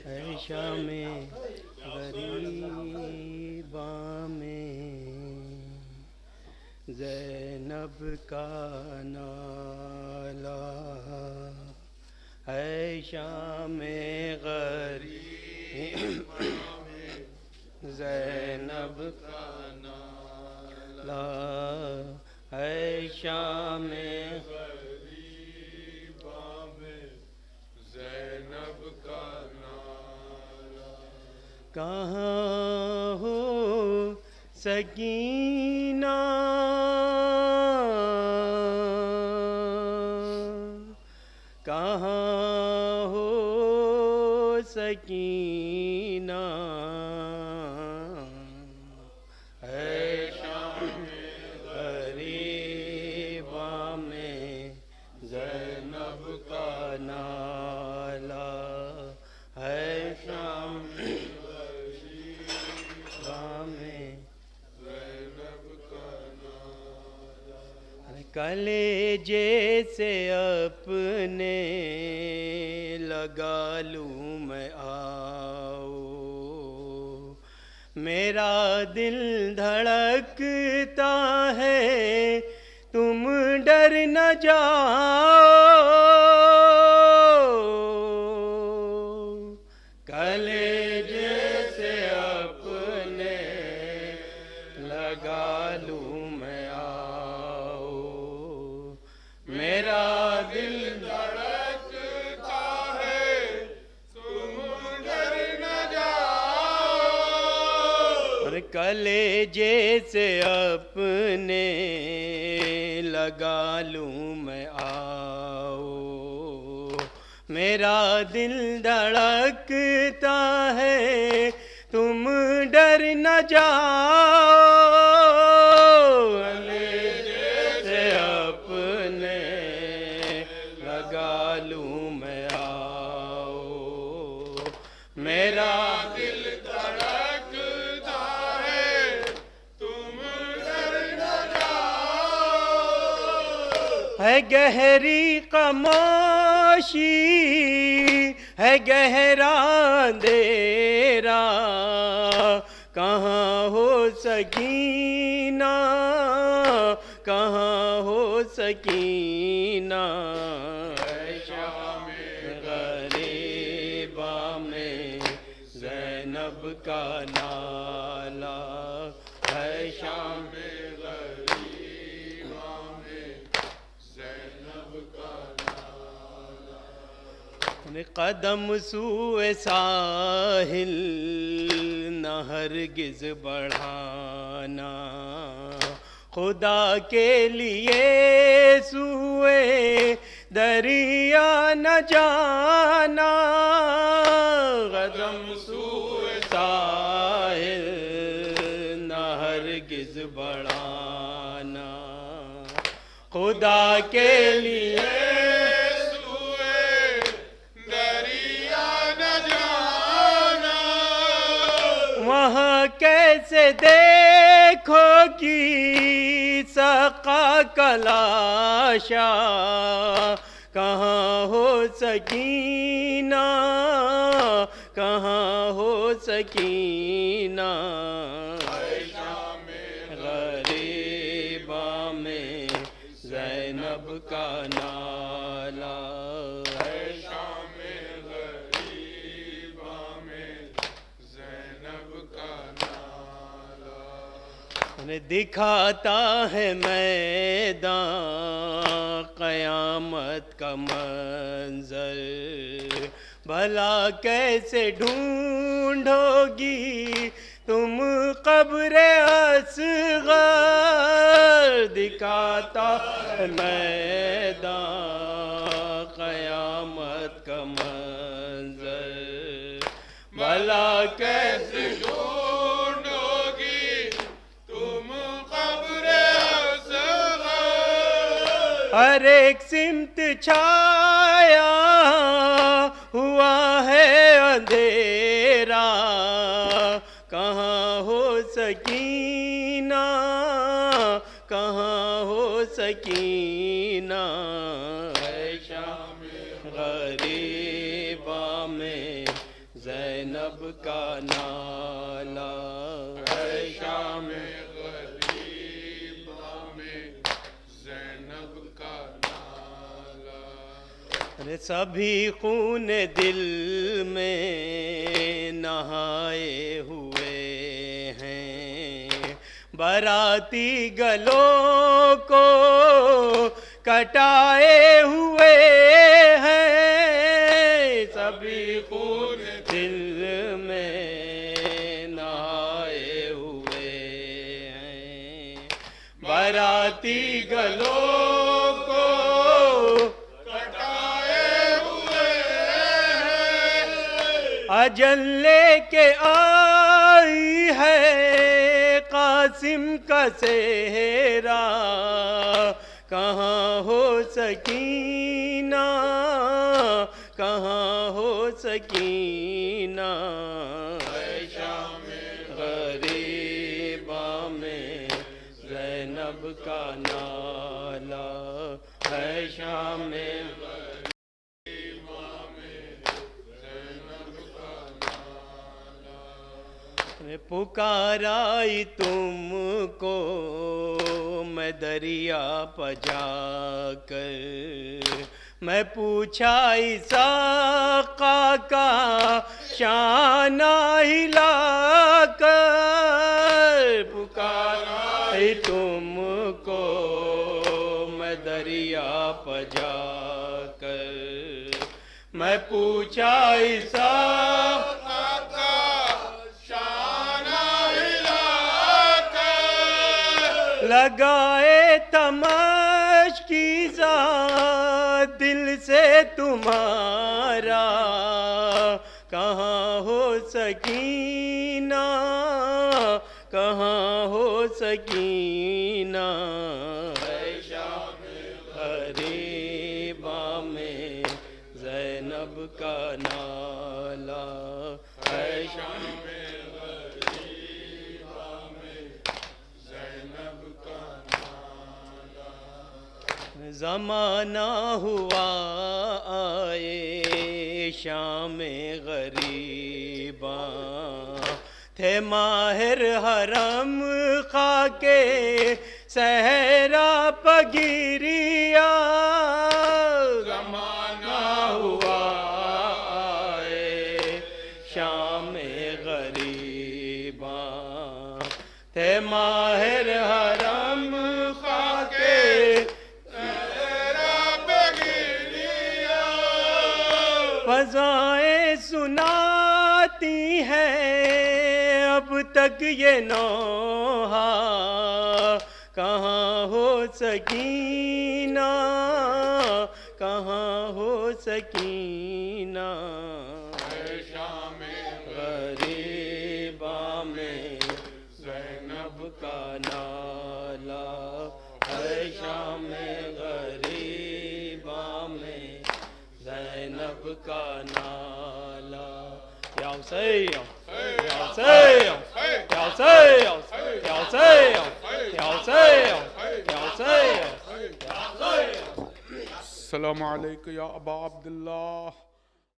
ہے شام غریباں میں زینب کا نالہ ہے شام غریباں میں زینب کا نالہ ہے شام غریباں میں زینب کا نالہ کہاں ہو سکینہ کہاں ہو سکینہ ہے شام غریباں میں زینب کا نالہ ہے شام غریباں میں زینب کا نالہ کلیجے سے اپنے لگا لوں میں آؤ میرا دل دھڑکتا ہے تم ڈر نہ جاؤ کلیجے سے اپنے لگا لوں میں آؤ میرا دل دھڑکتا ہے تم ڈر نہ جاؤ اور کلیجے سے اپنے لگا لوں میں آؤ میرا دل دھڑکتا ہے تم ڈر نہ جاؤ کلیجے سے اپنے لگا لوں میں آؤ میرا دل دھڑکتا ہے تم ڈر نہ جاؤ ہے گہری خاموشی ہے گہرا اندھیرا کہاں ہو سکینہ کہاں ہو سکینہ ہے شام غریباں میں زینب کا نالہ ہے شام غریباں میں زینب کا قدم سوئے ساحل نہ ہرگز بڑھانا خدا کے لیے سوئے دریا نہ جانا قدم سوئے ساحل نہ ہرگز بڑھانا خدا کے لیے وہاں کیسے دیکھو گی سقا کلاشا کہاں ہو سکینہ کہاں ہو سکینہ غریباں میں زینب کا نالہ ہے شام غریباں میں زینب کا نالہ دکھاتا ہے میدان قیامت کا منظر بھلا کیسے ڈھونڈو گی تم قبر اصغر دکھاتا ہے میدان قیامت کا منظر بھلا کیسے ہر ایک سمت چھایا ہوا ہے اندھیرا کہاں ہو سکینہ کہاں ہو سکینہ ہے شام غریباں میں زینب کا نالا ہے شام غریبہ میں زینب کا نالا ارے سبھی خون دل میں نہائے ہوئے ہیں باراتی گلوں کو کٹائے ہوئے ہیں سبھی خون دل میں نہائے ہوئے ہیں باراتی گلوں کو اجل لے کے آئی ہے قاسم کا سہرا کہاں ہو سکینہ کہاں ہو سکینہ ہے شام غریبہ میں زینب کا نالا ہے شام پکارائی تم کو میں دریا پجا کر میں پوچھا اسحاقہ کا شانہ ہلا کر پکارائی تم کو میں دریا پجا کر میں پوچھا اسحاقہ لگائے تماش کی ذات دل سے تمہارا کہاں ہو سکینہ کہاں ہو سکینہ ہے شام غریبہ میں زینب کا نالا ہے شام زمانہ ہوا آئے شام غریباں تھے ماہر حرم خاکے صحرا پگیریا زمانہ ہوا آئے شام غریباں تھے ماہر حرم خاکے فضائیں سناتی ہیں اب تک یہ نوحہ کہاں ہو سکینہ کہاں ہو سکینہ ہے شام غریبہ میں زینب کا نالا ہے شام غریبہ میں زینب کا نالا یا حسین یا حسین یا حسین یا حسین یا حسین یا حسین السلام علیکم یا ابا عبداللہ